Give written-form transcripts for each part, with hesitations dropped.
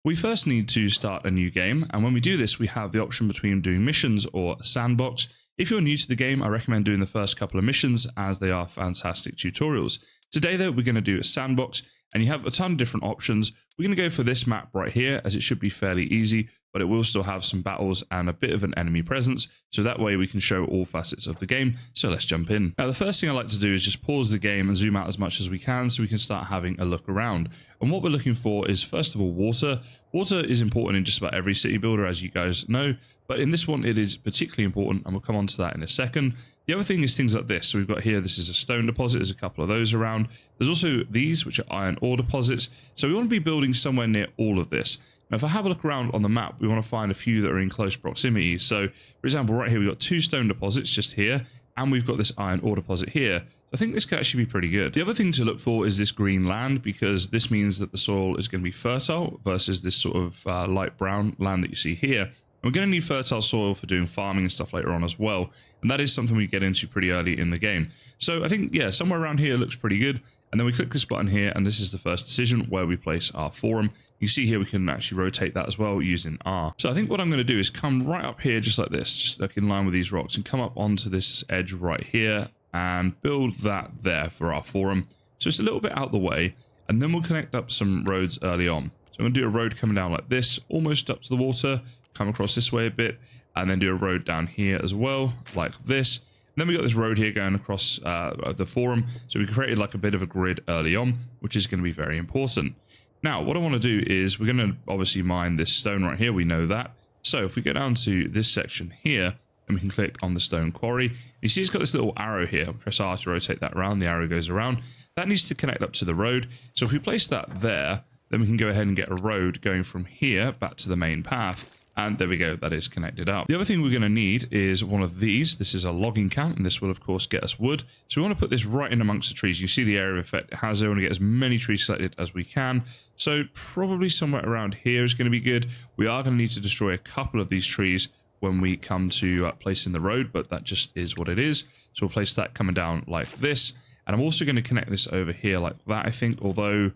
We first need to start a new game, and when we do this, we have the option between doing missions or a sandbox. If you're new to the game, I recommend doing the first couple of missions as they are fantastic tutorials. Today though, we're going to do a sandbox, and you have a ton of different options. We're going to go for this map right here, as it should be fairly easy, but it will still have some battles and a bit of an enemy presence, so that way we can show all facets of the game. So let's jump in. Now the first thing I like to do is just pause the game and zoom out as much as we can so we can start having a look around. And what we're looking for is, first of all, water. Water is important in just about every city builder, as you guys know, but in this one it is particularly important, and we'll come on to that in a second. The other thing is things like this. So we've got here, this is a stone deposit, there's a couple of those around. There's also these, which are iron ore deposits. So we want to be building somewhere near all of this. Now, if I have a look around on the map, we want to find a few that are in close proximity. So, for example, right here, we've got 2 stone deposits just here, and we've got this iron ore deposit here. I think this could actually be pretty good. The other thing to look for is this green land, because this means that the soil is going to be fertile versus this sort of light brown land that you see here. And we're going to need fertile soil for doing farming and stuff later on as well. And that is something we get into pretty early in the game. So I think, yeah, somewhere around here looks pretty good. And then we click this button here, and this is the first decision where we place our forum. You see here we can actually rotate that as well using R. So I think what I'm going to do is come right up here just like this, just like in line with these rocks, and come up onto this edge right here and build that there for our forum. So it's a little bit out the way, and then we'll connect up some roads early on. So I'm going to do a road coming down like this, almost up to the water, come across this way a bit, and then do a road down here as well, like this. And then we got this road here going across the forum, so we created like a bit of a grid early on, which is going to be very important. Now, what I want to do is we're going to obviously mine this stone right here, we know that. So if we go down to this section here, and we can click on the stone quarry, you see it's got this little arrow here. Press R to rotate that around, the arrow goes around. That needs to connect up to the road. So if we place that there, then we can go ahead and get a road going from here back to the main path. And there we go, that is connected up. The other thing we're going to need is one of these. This is a logging camp, and this will of course get us wood. So we want to put this right in amongst the trees. You see the area of effect it has there. We want to get as many trees selected as we can. So probably somewhere around here is going to be good. We are going to need to destroy a couple of these trees when we come to placing the road, but that just is what it is. So we'll place that coming down like this. And I'm also going to connect this over here like that, I think, although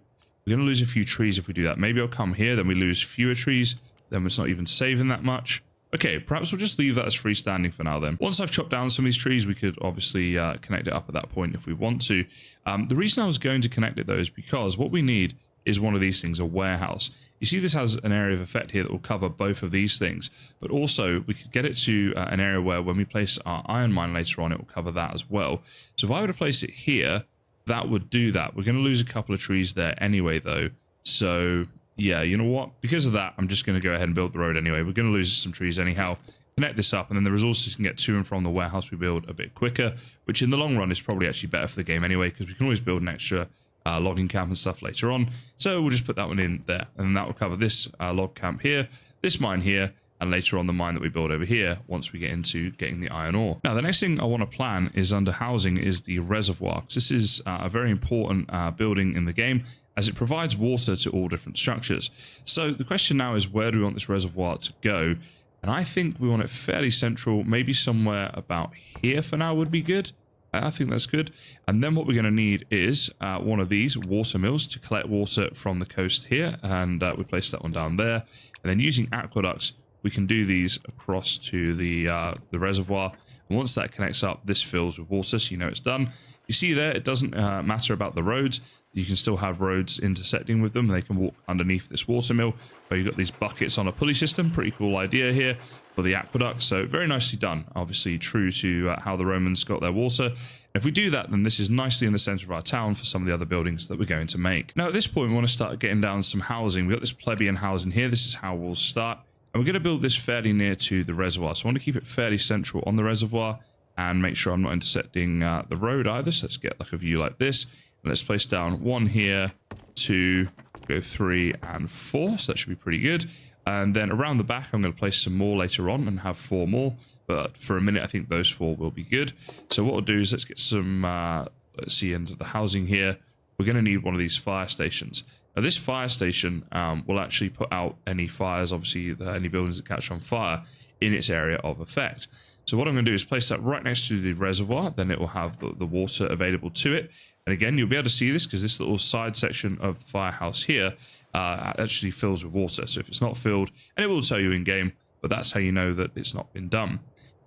we're going to lose a few trees if we do that. Maybe I'll come here, then we lose fewer trees. Then it's not even saving that much. Okay, perhaps we'll just leave that as freestanding for now then. Once I've chopped down some of these trees, we could obviously connect it up at that point if we want to. The reason I was going to connect it though is because what we need is one of these things, a warehouse. You see this has an area of effect here that will cover both of these things, but also we could get it to an area where when we place our iron mine later on, it will cover that as well. So if I were to place it here, that would do that. We're going to lose a couple of trees there anyway though, so yeah, you know what? Because of that, I'm just going to go ahead and build the road anyway. We're going to lose some trees anyhow. Connect this up, and then the resources can get to and from the warehouse we build a bit quicker, which in the long run is probably actually better for the game anyway, because we can always build an extra logging camp and stuff later on. So we'll just put that one in there, and that will cover this log camp here, this mine here, and later on the mine that we build over here once we get into getting the iron ore. Now, the next thing I want to plan is under housing is the reservoir, because this is a very important building in the game, as it provides water to all different structures. So the question now is, where do we want this reservoir to go? And I think we want it fairly central, maybe somewhere about here for now would be good. I think that's good. And then what we're going to need is one of these water mills to collect water from the coast here, and we place that one down there. And then using aqueducts, we can do these across to the reservoir. And once that connects up, this fills with water, so you know it's done. You see there, it doesn't matter about the roads. You can still have roads intersecting with them. They can walk underneath this water mill, where you've got these buckets on a pulley system. Pretty cool idea here for the aqueduct. So very nicely done. Obviously true to how the Romans got their water. And if we do that, then this is nicely in the center of our town for some of the other buildings that we're going to make. Now at this point, we want to start getting down some housing. We've got this plebeian housing here. This is how we'll start. And we're going to build this fairly near to the reservoir. So I want to keep it fairly central on the reservoir and make sure I'm not intersecting the road either. So let's get like a view like this. And let's place down 1 here, 2, go 3 and 4. So that should be pretty good. And then around the back, I'm going to place some more later on and have 4 more. But for a minute, I think those 4 will be good. So what we'll do is let's get some, let's see, into the housing here. We're going to need one of these fire stations. Now this fire station will actually put out any fires, obviously any buildings that catch on fire in its area of effect. So what I'm going to do is place that right next to the reservoir, then it will have the water available to it. And again, you'll be able to see this because this little side section of the firehouse here actually fills with water. So if it's not filled, and it will tell you in game, but that's how you know that it's not been done.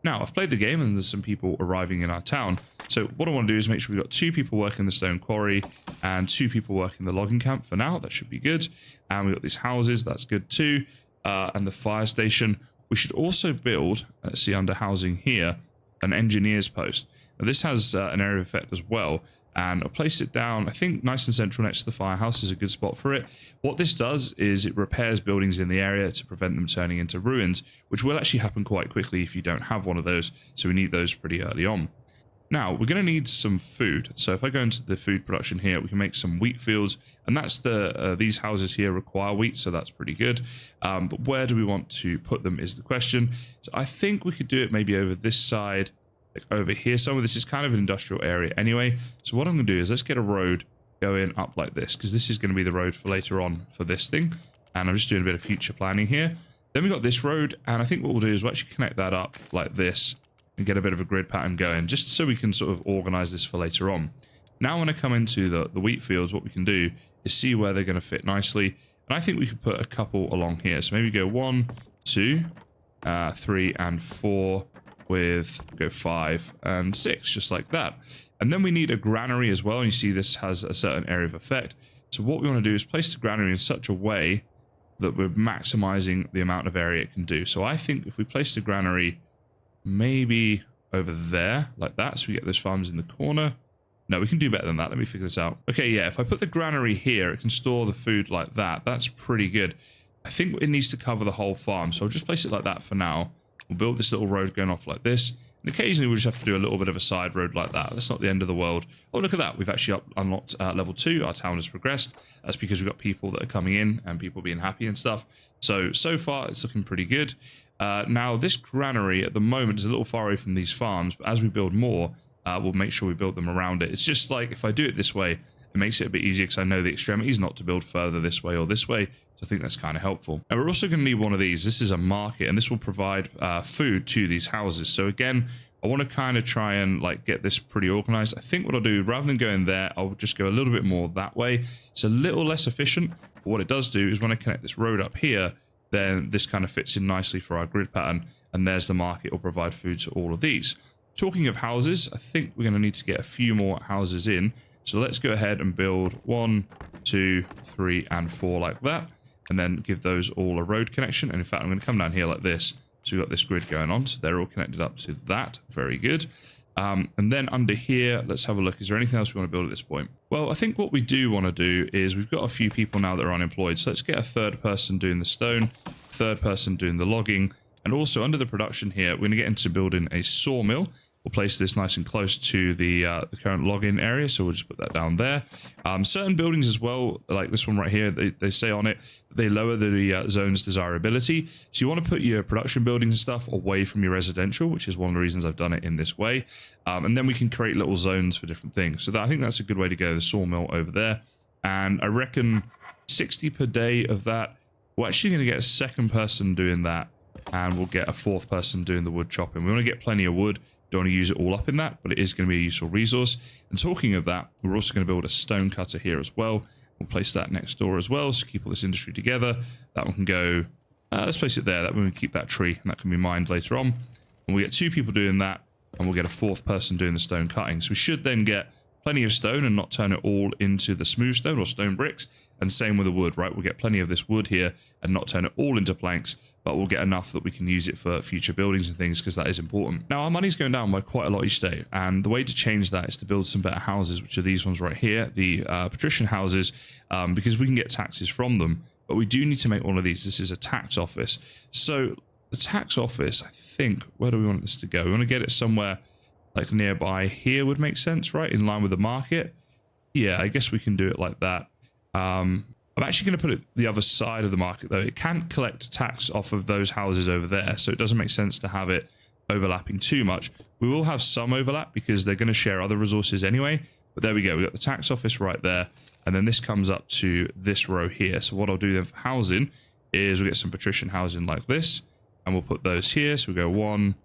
Now, I've played the game and there's some people arriving in our town. So what I want to do is make sure we've got 2 people working the stone quarry and 2 people working the logging camp for now. That should be good. And we've got these houses. That's good too. And the fire station. We should also build, let's see, under housing here, an engineer's post. Now, this has an area of effect as well. And I'll place it down, I think, nice and central next to the firehouse is a good spot for it. What this does is it repairs buildings in the area to prevent them turning into ruins, which will actually happen quite quickly if you don't have one of those. So we need those pretty early on. Now, we're going to need some food. So if I go into the food production here, we can make some wheat fields. And that's these houses here require wheat, so that's pretty good. But where do we want to put them is the question. So I think we could do it maybe over this side. Over here somewhere. This is kind of an industrial area anyway, so what I'm going to do is let's get a road going up like this, because this is going to be the road for later on for this thing, and I'm just doing a bit of future planning here. Then we got this road, and I think what we'll do is we'll actually connect that up like this and get a bit of a grid pattern going, just so we can sort of organize this for later on. Now when I come into the wheat fields, what we can do is see where they're going to fit nicely, and I think we could put a couple along here. So maybe go 1, 2, 3 and 4, with go 5 and 6, just like that. And then we need a granary as well, and you see this has a certain area of effect. So what we want to do is place the granary in such a way that we're maximizing the amount of area it can do. So I think if we place the granary maybe over there like that, so we get those farms in the corner. No, we can do better than that. Let me figure this out. Okay, yeah, if I put the granary here, it can store the food like that. That's pretty good. I think it needs to cover the whole farm, so I'll just place it like that for now. We'll build this little road going off like this, and occasionally we'll just have to do a little bit of a side road like that. That's not the end of the world. Oh, look at that. We've actually unlocked level 2. Our town has progressed. That's because we've got people that are coming in and people being happy and stuff. So far, it's looking pretty good. Now, this granary at the moment is a little far away from these farms, but as we build more, we'll make sure we build them around it. It's just like if I do it this way, it makes it a bit easier because I know the extremities not to build further this way or this way. So I think that's kind of helpful. And we're also going to need one of these. This is a market, and this will provide food to these houses. So again, I want to kind of try and like get this pretty organized. I think what I'll do, rather than going there, I'll just go a little bit more that way. It's a little less efficient, but what it does do is when I connect this road up here, then this kind of fits in nicely for our grid pattern, and there's the market. Will provide food to all of these. Talking of houses, I think we're going to need to get a few more houses in. So let's go ahead and build 1, 2, 3, and 4 like that, and then give those all a road connection. And in fact, I'm going to come down here like this. So we've got this grid going on, so they're all connected up to that. Very good. And then under here, let's have a look. Is there anything else we want to build at this point? Well, I think what we do want to do is we've got a few people now that are unemployed. So let's get a third person doing the stone, third person doing the logging. And also under the production here, we're going to get into building a sawmill. We'll place this nice and close to the current login area, so we'll just put that down there. Certain buildings as well, like this one right here, they say on it they lower the zone's desirability. So you want to put your production buildings and stuff away from your residential, which is one of the reasons I've done it in this way. And then we can create little zones for different things. So I think that's a good way to go, the sawmill over there. And I reckon 60 per day of that. We're actually going to get a second person doing that, and we'll get a fourth person doing the wood chopping. We want to get plenty of wood. Don't want to use it all up in that, but it is going to be a useful resource. And talking of that, we're also going to build a stone cutter here as well. We'll place that next door as well, so keep all this industry together. That one can go, let's place it there. That way we can keep that tree, and that can be mined later on. And we'll get 2 people doing that, and we'll get a fourth person doing the stone cutting. So we should then get plenty of stone and not turn it all into the smooth stone or stone bricks. And same with the wood, right? We'll get plenty of this wood here and not turn it all into planks, but we'll get enough that we can use it for future buildings and things, because that is important. Now, our money's going down by quite a lot each day, and the way to change that is to build some better houses, which are these ones right here, the patrician houses, because we can get taxes from them. But we do need to make one of these. This is a tax office. So the tax office, I think, where do we want this to go? We want to get it somewhere like nearby here would make sense, right? In line with the market. Yeah, I guess we can do it like that. I'm actually going to put it the other side of the market, though. It can't collect tax off of those houses over there, so it doesn't make sense to have it overlapping too much. We will have some overlap because they're going to share other resources anyway, but there we go. We've got the tax office right there, and then this comes up to this row here. So what I'll do then for housing is we'll get some patrician housing like this, and we'll put those here. So we go 1,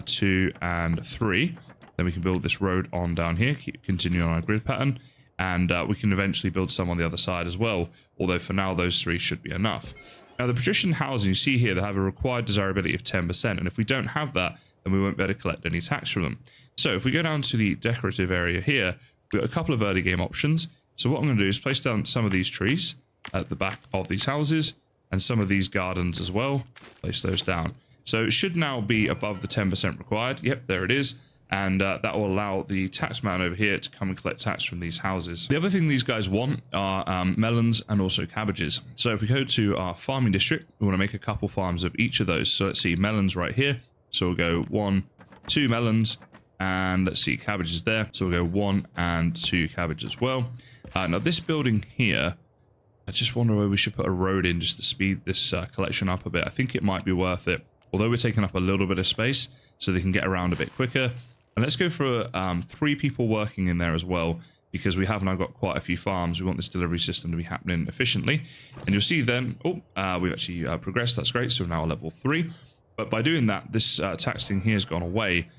2, and 3. Then we can build this road on down here, keep continuing on our grid pattern. and we can eventually build some on the other side as well, although for now those 3 should be enough. Now the patrician housing, you see here, they have a required desirability of 10%, and if we don't have that, then we won't be able to collect any tax from them. So if we go down to the decorative area here, we've got a couple of early game options. So what I'm going to do is place down some of these trees at the back of these houses, and some of these gardens as well. Place those down. So it should now be above the 10% required. Yep, there it is. And that will allow the taxman over here to come and collect tax from these houses. The other thing these guys want are melons and also cabbages. So if we go to our farming district, we want to make a couple farms of each of those. So let's see, melons right here. So we'll go 1, 2 melons, and let's see, cabbages there. So we'll go 1 and 2 cabbage as well. Now this building here, I just wonder where we should put a road in just to speed this collection up a bit. I think it might be worth it, although we're taking up a little bit of space so they can get around a bit quicker. And let's go for 3 people working in there as well, because we have now got quite a few farms. We want this delivery system to be happening efficiently. And you'll see then, we've actually progressed. That's great. So we're now at level 3. But by doing that, this tax thing here has gone away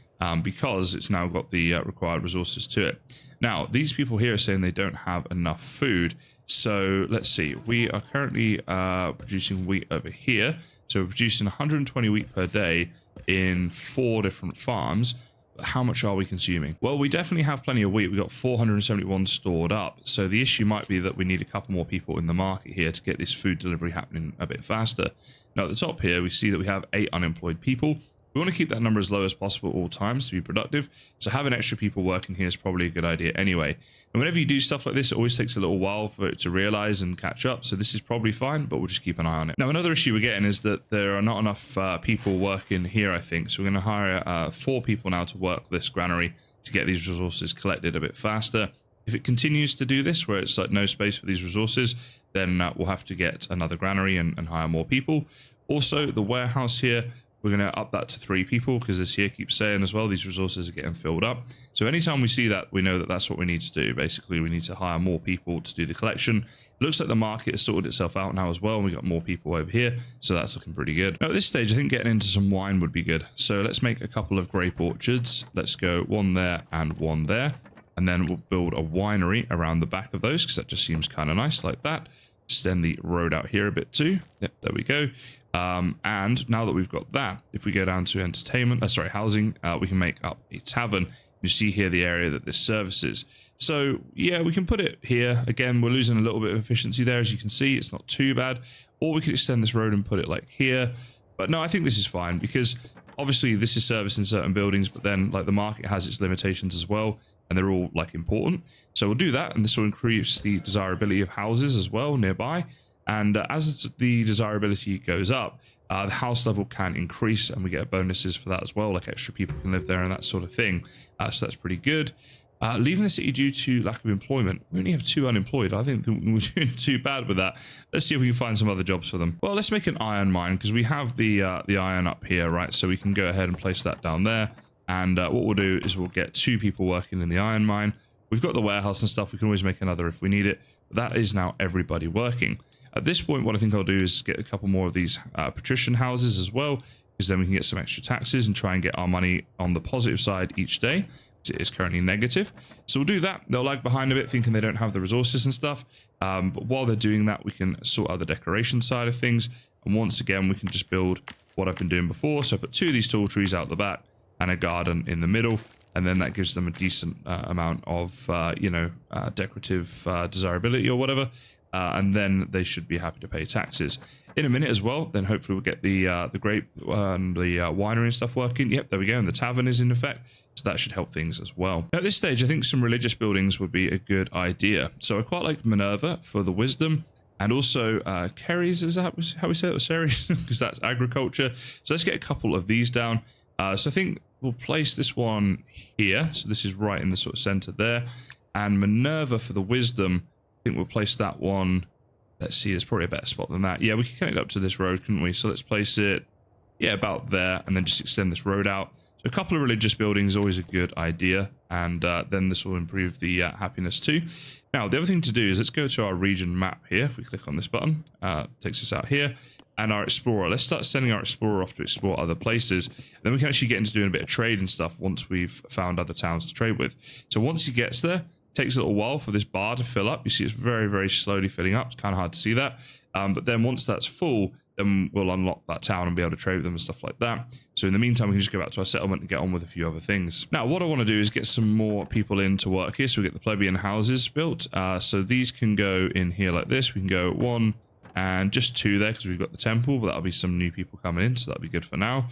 because it's now got the required resources to it. Now, these people here are saying they don't have enough food. So let's see. We are currently producing wheat over here. So we're producing 120 wheat per day in 4 different farms. How much are we consuming? Well, we definitely have plenty of wheat. We've got 471 stored up. So the issue might be that we need a couple more people in the market here to get this food delivery happening a bit faster. Now at the top here, we see that we have 8 unemployed people. We want to keep that number as low as possible at all times to be productive. So having extra people working here is probably a good idea anyway. And whenever you do stuff like this, it always takes a little while for it to realize and catch up. So this is probably fine, but we'll just keep an eye on it. Now, another issue we're getting is that there are not enough people working here, I think. So we're going to hire 4 people now to work this granary to get these resources collected a bit faster. If it continues to do this, where it's like no space for these resources, then we'll have to get another granary and hire more people. Also, the warehouse here, we're going to up that to 3 people because this here keeps saying as well, these resources are getting filled up. So anytime we see that, we know that that's what we need to do. Basically, we need to hire more people to do the collection. It looks like the market has sorted itself out now as well. And we've got more people over here. So that's looking pretty good. Now at this stage, I think getting into some wine would be good. So let's make a couple of grape orchards. Let's go 1 there and 1 there. And then we'll build a winery around the back of those because that just seems kind of nice like that. Extend the road out here a bit too. Yep, there we go. And now that we've got that, if we go down to entertainment, housing, we can make up a tavern. You see here the area that this services. So yeah, we can put it here. Again, we're losing a little bit of efficiency there. As you can see, it's not too bad. Or we could extend this road and put it like here. But no, I think this is fine because obviously this is servicing certain buildings, but then like the market has its limitations as well. And they're all like important. So we'll do that. And this will increase the desirability of houses as well nearby. And as the desirability goes up, the house level can increase and we get bonuses for that as well. Like extra people can live there and that sort of thing. So that's pretty good. Leaving the city due to lack of employment. We only have 2 unemployed. I think we're doing too bad with that. Let's see if we can find some other jobs for them. Well, let's make an iron mine because we have the iron up here, right? So we can go ahead and place that down there. And what we'll do is we'll get 2 people working in the iron mine. We've got the warehouse and stuff. We can always make another if we need it. But that is now everybody working. At this point, what I think I'll do is get a couple more of these patrician houses as well, because then we can get some extra taxes and try and get our money on the positive side each day. It is currently negative. So we'll do that. They'll lag behind a bit thinking they don't have the resources and stuff. But while they're doing that, we can sort out the decoration side of things. And once again, we can just build what I've been doing before. So I put 2 of these tall trees out the back and a garden in the middle. And then that gives them a decent amount of, decorative desirability or whatever. And then they should be happy to pay taxes. In a minute as well, then hopefully we'll get the grape and the winery and stuff working. Yep, there we go. And the tavern is in effect. So that should help things as well. Now, at this stage, I think some religious buildings would be a good idea. So I quite like Minerva for the wisdom. And also Keres, is that how we say it? Or Ceres? Because that's agriculture. So let's get a couple of these down. So I think we'll place this one here. So this is right in the sort of center there. And Minerva for the wisdom, I think we'll place that one. Let's see, there's probably a better spot than that. Yeah, we can connect up to this road, couldn't we? So let's place it, yeah, about there, and then just extend this road out. So a couple of religious buildings is always a good idea, and then this will improve the happiness too. Now, the other thing to do is let's go to our region map here. If we click on this button, takes us out here. And our explorer, let's start sending our explorer off to explore other places. Then we can actually get into doing a bit of trade and stuff once we've found other towns to trade with. So once he gets there, Takes a little while for this bar to fill up. You see it's very, very slowly filling up. It's kind of hard to see that. But then once that's full, then we'll unlock that town and be able to trade with them and stuff like that. So in the meantime, we can just go back to our settlement and get on with a few other things. Now, what I want to do is get some more people in to work here. So we get the plebeian houses built. So these can go in here like this. We can go 1 and just 2 there because we've got the temple, but that'll be some new people coming in. So that'll be good for now.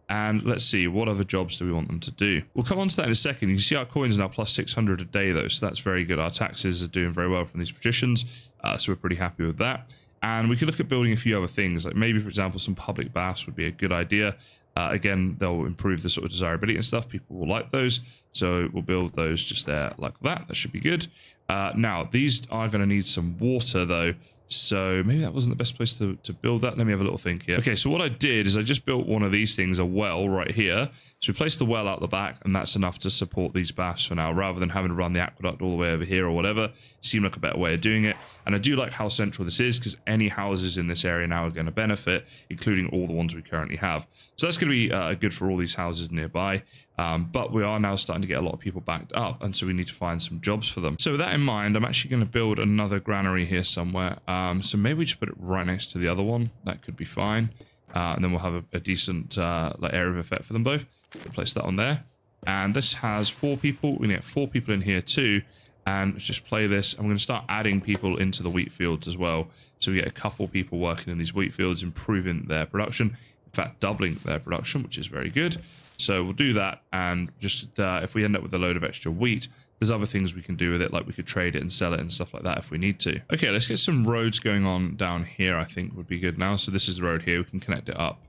And let's see, what other jobs do we want them to do? We'll come on to that in a second. You can see our coins are now plus 600 a day, though, so that's very good. Our taxes are doing very well from these patricians, so we're pretty happy with that. And we could look at building a few other things, like maybe, for example, some public baths would be a good idea. Again, they'll improve the sort of desirability and stuff. People will like those, so we'll build those just there like that. That should be good. Now, these are going to need some water, though. So maybe that wasn't the best place to build that. Let me have a little think here. Okay, so what I did is I just built one of these things, a well right here. So we placed the well out the back, and that's enough to support these baths for now, rather than having to run the aqueduct all the way over here or whatever. It seemed like a better way of doing it. And I do like how central this is, because any houses in this area now are going to benefit, including all the ones we currently have. So that's going to be good for all these houses nearby. But we are now starting to get a lot of people backed up, and so we need to find some jobs for them. So with that in mind, I'm actually going to build another granary here somewhere. So maybe we just put it right next to the other one. That could be fine. And then we'll have a decent like area of effect for them both. We'll place that on there. And this has 4 people. We get 4 people in here too. And let's just play this. I'm going to start adding people into the wheat fields as well. So we get a couple people working in these wheat fields, improving their production. In fact, doubling their production, which is very good. So we'll do that, and just if we end up with a load of extra wheat, there's other things we can do with it, like we could trade it and sell it and stuff like that if we need to. Okay, let's get some roads going on down here, I think would be good now. So this is the road here. We can connect it up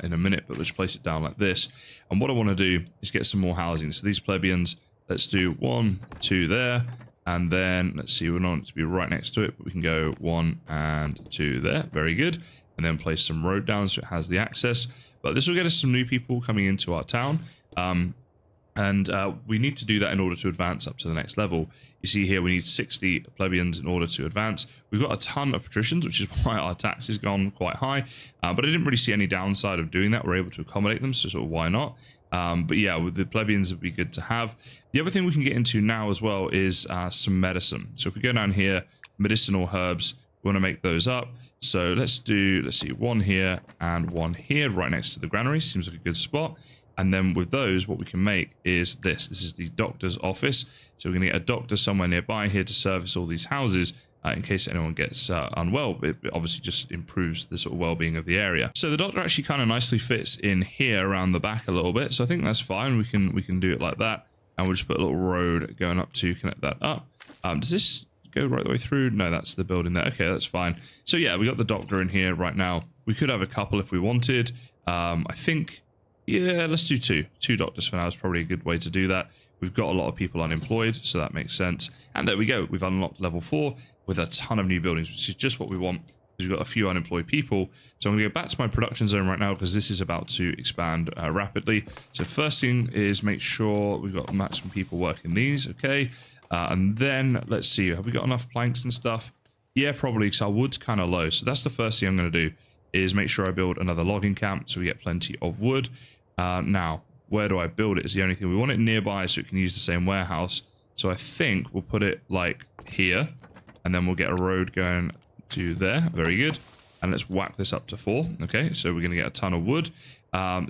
in a minute, but let's place it down like this. And what I want to do is get some more housing. So these plebeians, let's do 1, 2 there. And then, let's see, we want it to be right next to it, but we can go 1 and 2 there. Very good. And then place some road down so it has the access. But this will get us some new people coming into our town. And we need to do that in order to advance up to the next level. You see here we need 60 plebeians in order to advance. We've got a ton of patricians, which is why our tax has gone quite high. But I didn't really see any downside of doing that. We're able to accommodate them, so sort of why not? But yeah, with the plebeians, it would be good to have. The other thing we can get into now as well is some medicine. So if we go down here, medicinal herbs, we want to make those up. So let's see, 1 here and 1 here right next to the granary. Seems like a good spot. And then with those, what we can make is this. This is the doctor's office. So we're going to get a doctor somewhere nearby here to service all these houses in case anyone gets unwell. It obviously just improves the sort of well-being of the area. So the doctor actually kind of nicely fits in here around the back a little bit. So I think that's fine. We can do it like that. And we'll just put a little road going up to connect that up. Does this go right the way through? No, that's the building there. Okay, that's fine. So yeah, we got the doctor in here right now. We could have a couple if we wanted. I think, yeah, let's do 2. 2 doctors for now is probably a good way to do that. We've got a lot of people unemployed, so that makes sense. And there we go. We've unlocked level 4 with a ton of new buildings, which is just what we want. We've got a few unemployed people. So I'm going to go back to my production zone right now because this is about to expand rapidly. So first thing is make sure we've got maximum people working these. Okay. And then let's see, have we got enough planks and stuff? Yeah, probably, because our wood's kind of low. So that's the first thing I'm going to do, is make sure I build another logging camp so we get plenty of wood. Now, where do I build it is the only thing. We want it nearby so it can use the same warehouse. So I think we'll put it like here, and then we'll get a road going to there. Very good. And let's whack this up to 4. Okay, so we're going to get a ton of wood.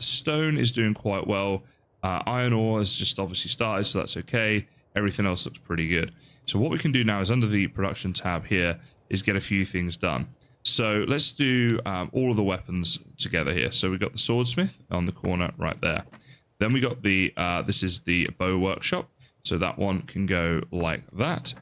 Stone is doing quite well. Iron ore has just obviously started, so that's okay. Everything else looks pretty good. So what we can do now is under the production tab here is get a few things done. So let's do all of the weapons together here. So we've got the swordsmith on the corner right there. Then we got the, this is the bow workshop. So that one can go like that.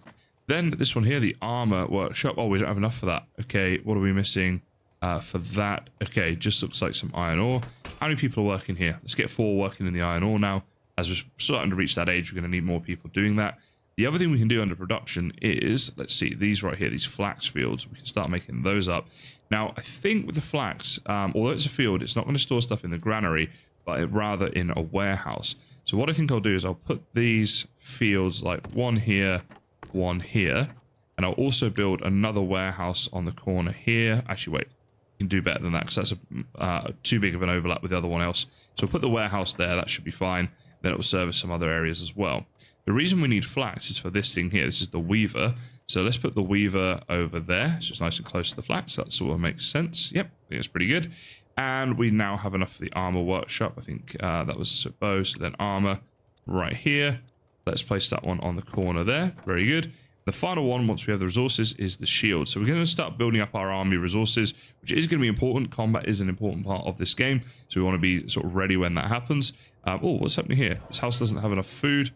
Then this one here, the armor workshop. Oh, we don't have enough for that. Okay, what are we missing for that? Okay, just looks like some iron ore. How many people are working here? Let's get 4 working in the iron ore now. As we're starting to reach that age, we're going to need more people doing that. The other thing we can do under production is, let's see, these right here, these flax fields. We can start making those up. Now, I think with the flax, although it's a field, it's not going to store stuff in the granary, but rather in a warehouse. So what I think I'll do is I'll put these fields like 1 here, 1 here, and I'll also build another warehouse on the corner here. Actually, wait, you can do better than that because that's too big of an overlap with the other one else. So I'll put the warehouse there. That should be fine. then it will service some other areas as well. The reason we need flax is for this thing here. This is the weaver. So let's put the weaver over there. It's just nice and close to the flax. That sort of makes sense. Yep, I think it's pretty good. And we now have enough for the armor workshop. I think that was bow, so then armor right here. Let's place that one on the corner there. Very good. The final one, once we have the resources, is the shield. So we're going to start building up our army resources, which is going to be important. Combat is an important part of this game, so we want to be sort of ready when that happens. Oh, what's happening here? This house doesn't have enough food.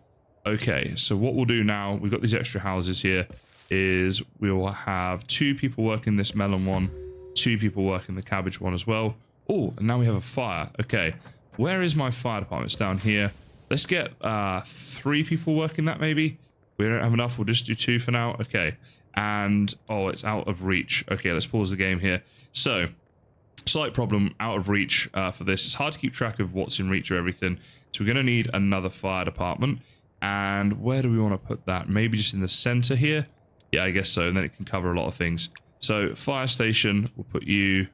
Okay, so what we'll do now, we've got these extra houses here, is we will have 2 people working this melon one, 2 people working the cabbage one as well. Oh, and now we have a fire. Okay, where is my fire department? It's down here. Let's get 3 people working that maybe. We don't have enough. We'll just do 2 for now. Okay. And, oh, it's out of reach. Okay, let's pause the game here. So, slight problem, out of reach for this. It's hard to keep track of what's in reach of everything. So we're going to need another fire department. And where do we want to put that? Maybe just in the center here? Yeah, I guess so. And then it can cover a lot of things. So, fire station, we'll put you,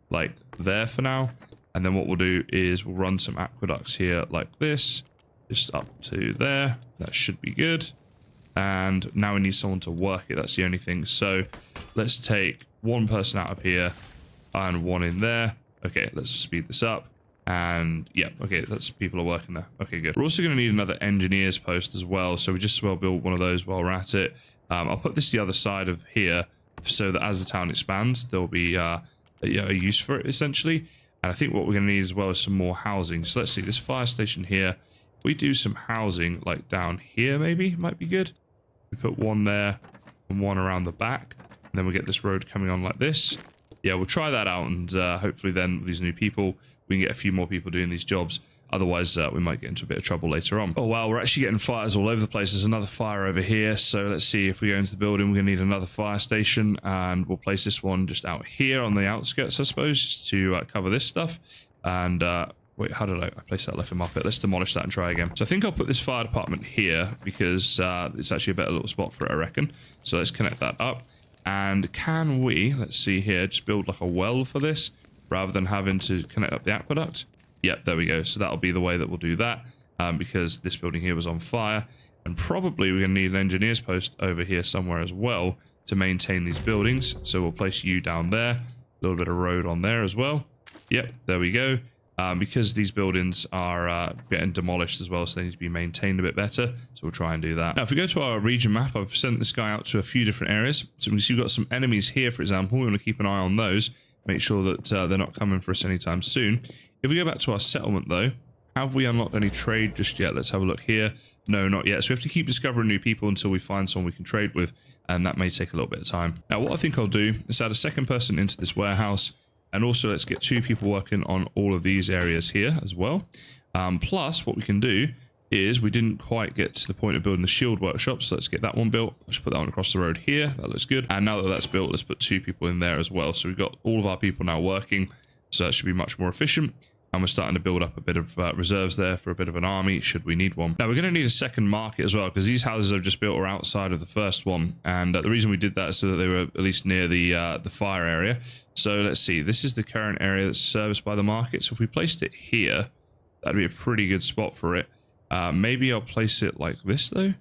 like, there for now. And then what we'll do is we'll run some aqueducts here like this. Just up to there. That should be good. And now we need someone to work it. That's the only thing. So let's take 1 person out of here and 1 in there. Okay, let's speed this up. And yeah, okay, that's people are working there. Okay, good. We're also going to need another engineer's post as well. So we just as well build one of those while we're at it. I'll put this the other side of here so that as the town expands, there'll be a use for it essentially. And I think what we're going to need as well is some more housing. So let's see, this fire station here. If we do some housing like down here, maybe might be good. We put 1 there and 1 around the back, and then we get this road coming on like this. Yeah, we'll try that out, and hopefully then with these new people, we can get a few more people doing these jobs. Otherwise, we might get into a bit of trouble later on. Oh, wow, we're actually getting fires all over the place. There's another fire over here, so let's see if we go into the building. We're going to need another fire station, and we'll place this one just out here on the outskirts, I suppose, just to cover this stuff. And wait, how did I place that like a muppet? Let's demolish that and try again. So I think I'll put this fire department here because it's actually a better little spot for it, I reckon. So let's connect that up. And can we, let's see here, just build like a well for this rather than having to connect up the aqueduct? Yep, there we go. So that'll be the way that we'll do that because this building here was on fire. And probably we're going to need an engineer's post over here somewhere as well to maintain these buildings. So we'll place you down there. A little bit of road on there as well. Yep, there we go. Because these buildings are getting demolished as well, so they need to be maintained a bit better. So we'll try and do that. Now, if we go to our region map, I've sent this guy out to a few different areas. So we can see we've got some enemies here, for example. We want to keep an eye on those. Make sure that they're not coming for us anytime soon. If we go back to our settlement, though, have we unlocked any trade just yet? Let's have a look here. No, not yet. So we have to keep discovering new people until we find someone we can trade with, and that may take a little bit of time. Now, what I think I'll do is add a second person into this warehouse. And also, let's get 2 people working on all of these areas here as well. Plus, what we can do is we didn't quite get to the point of building the shield workshop. So let's get that one built. Let's put that one across the road here. That looks good. And now that that's built, let's put 2 people in there as well. So we've got all of our people now working. So that should be much more efficient. And we're starting to build up a bit of reserves there for a bit of an army, should we need one. Now, we're going to need a second market as well, because these houses I've just built are outside of the first one. And the reason we did that is so that they were at least near the fire area. So let's see, this is the current area that's serviced by the market. So if we placed it here, that'd be a pretty good spot for it. Maybe I'll place it like this, though.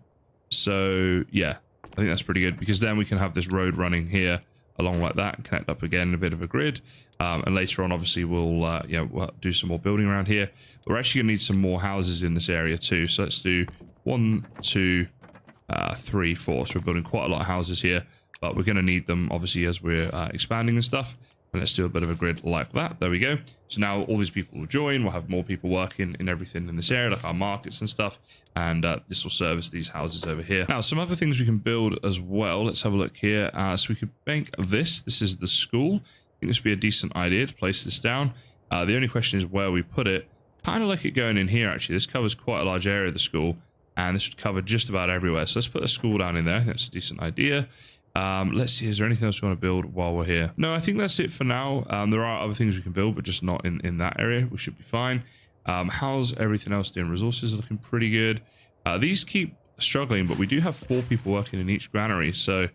So, yeah, I think that's pretty good, because then we can have this road running here along like that and connect up again a bit of a grid. And later on, obviously, we'll do some more building around here. But we're actually going to need some more houses in this area too. So let's do 1, 2, 3, 4. So we're building quite a lot of houses here, but we're going to need them obviously as we're expanding and stuff. And let's do a bit of a grid like that. There we go. So now all these people will join. We'll have more people working in everything in this area, like our markets and stuff. And this will service these houses over here. Now, some other things we can build as well. Let's have a look here. So we could bank this. This is the school. I think this would be a decent idea to place this down. The only question is where we put it. Kind of like it going in here, actually. This covers quite a large area of the school. And this would cover just about everywhere. So let's put a school down in there. I think that's a decent idea. Let's see, is there anything else we want to build while we're here? No, I think that's it for now. There are other things we can build, but just not in that area. We should be fine. How's everything else doing? Resources are looking pretty good. These keep struggling, but we do have 4 people working in each granary. So,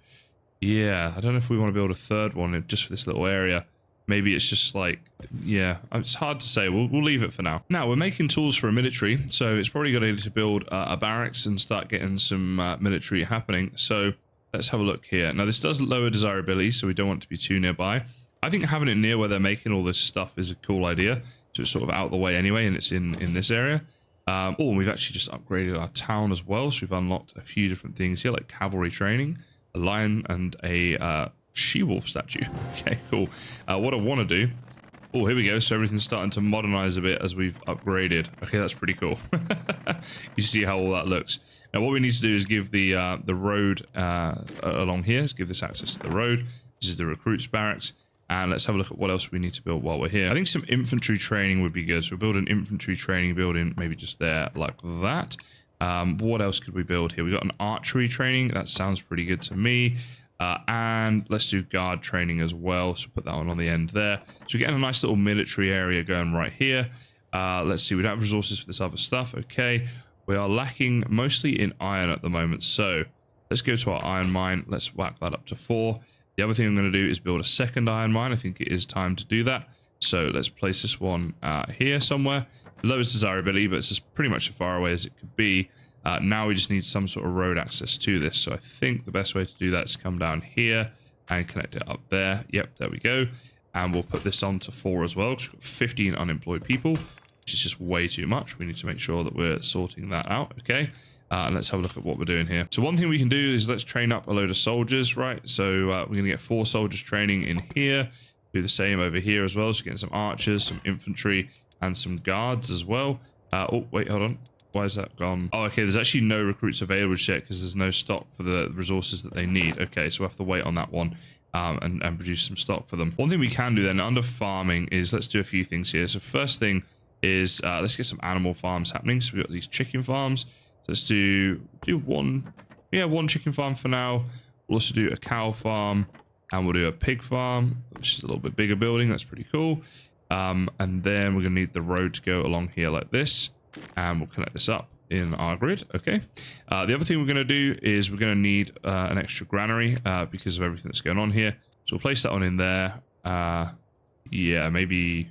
yeah, I don't know if we want to build a third one just for this little area. Maybe it's just like, yeah, it's hard to say. We'll leave it for now. Now, we're making tools for a military, so it's probably a good idea to build a barracks and start getting some military happening. So let's have a look here. Now, this does lower desirability, so we don't want it to be too nearby. I think having it near where they're making all this stuff is a cool idea. So it's sort of out of the way anyway, and it's in this area. Oh, and we've actually just upgraded our town as well. So we've unlocked a few different things here, like cavalry training, a lion, and a she-wolf statue. Okay, cool. What I want to do... Oh, here we go. So everything's starting to modernize a bit as we've upgraded. Okay, that's pretty cool. You see how all that looks. Now, what we need to do is give the road along here. Let's give this access to the road. This is the recruits barracks. And let's have a look at what else we need to build while we're here. I think some infantry training would be good. So we'll build an infantry training building, maybe just there like that. What else could we build here? We got an archery training. That sounds pretty good to me. And let's do guard training as well. So put that one on the end there. So we're getting a nice little military area going right here. Let's see. We don't have resources for this other stuff. Okay. We are lacking mostly in iron at the moment. So let's go to our iron mine. Let's whack that up to 4. The other thing I'm going to do is build a second iron mine. I think it is time to do that. So let's place this one here somewhere. Lowest desirability, but it's just pretty much as far away as it could be. Now we just need some sort of road access to this. So I think the best way to do that is come down here and connect it up there. Yep, there we go. And we'll put this on to 4 as well, because we've got 15 unemployed people, which is just way too much. We need to make sure that we're sorting that out, okay? And let's have a look at what we're doing here. So one thing we can do is let's train up a load of soldiers, right? So we're going to get 4 soldiers training in here. Do the same over here as well. So getting some archers, some infantry, and some guards as well. Oh, wait, hold on. Why is that gone? Oh, okay, there's actually no recruits available yet because there's no stock for the resources that they need. Okay, so we'll have to wait on that one and produce some stock for them. One thing we can do then under farming is let's do a few things here. So first thing is let's get some animal farms happening. So we've got these chicken farms. So let's do one chicken farm for now. We'll also do a cow farm and we'll do a pig farm, which is a little bit bigger building. That's pretty cool. And then we're going to need the road to go along here like this. And we'll connect this up in our grid. Okay. The other thing we're going to do is we're going to need an extra granary because of everything that's going on here. So we'll place that one in there. Yeah, maybe...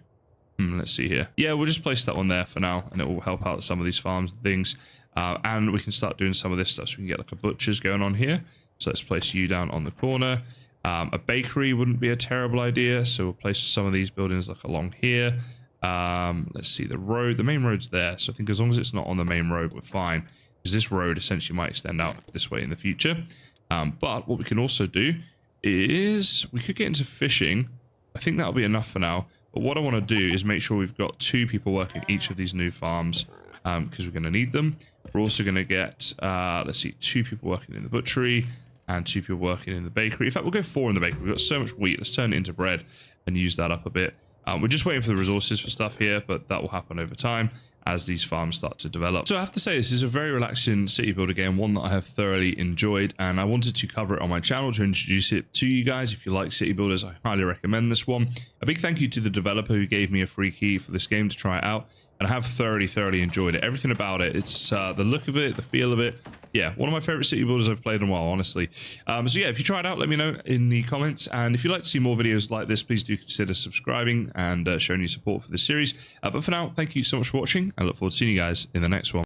let's see here. Yeah, we'll just place that one there for now, and it will help out some of these farms and things. And we can start doing some of this stuff, so we can get like a butcher's going on here. So let's place you down on the corner. A bakery wouldn't be a terrible idea, so we'll place some of these buildings like along here. Let's see, the road, the main road's there, so I think as long as it's not on the main road, we're fine, because this road essentially might extend out this way in the future. But what we can also do is we could get into fishing. I think that'll be enough for now. But what I want to do is make sure we've got 2 people working each of these new farms, because we're going to need them. We're also going to get, let's see, 2 people working in the butchery and 2 people working in the bakery. In fact, we'll go 4 in the bakery. We've got so much wheat. Let's turn it into bread and use that up a bit. We're just waiting for the resources for stuff here, but that will happen over time as these farms start to develop. So I have to say, this is a very relaxing city builder game, one that I have thoroughly enjoyed, and I wanted to cover it on my channel to introduce it to you guys. If you like city builders, I highly recommend this one. A big thank you to the developer who gave me a free key for this game to try it out, and I have thoroughly enjoyed it. Everything about it, it's the look of it, the feel of it. Yeah, one of my favorite city builders I've played in a while, honestly. So yeah, if you try it out, let me know in the comments, and if you'd like to see more videos like this, please do consider subscribing and showing your support for this series. But for now, thank you so much for watching. I look forward to seeing you guys in the next one.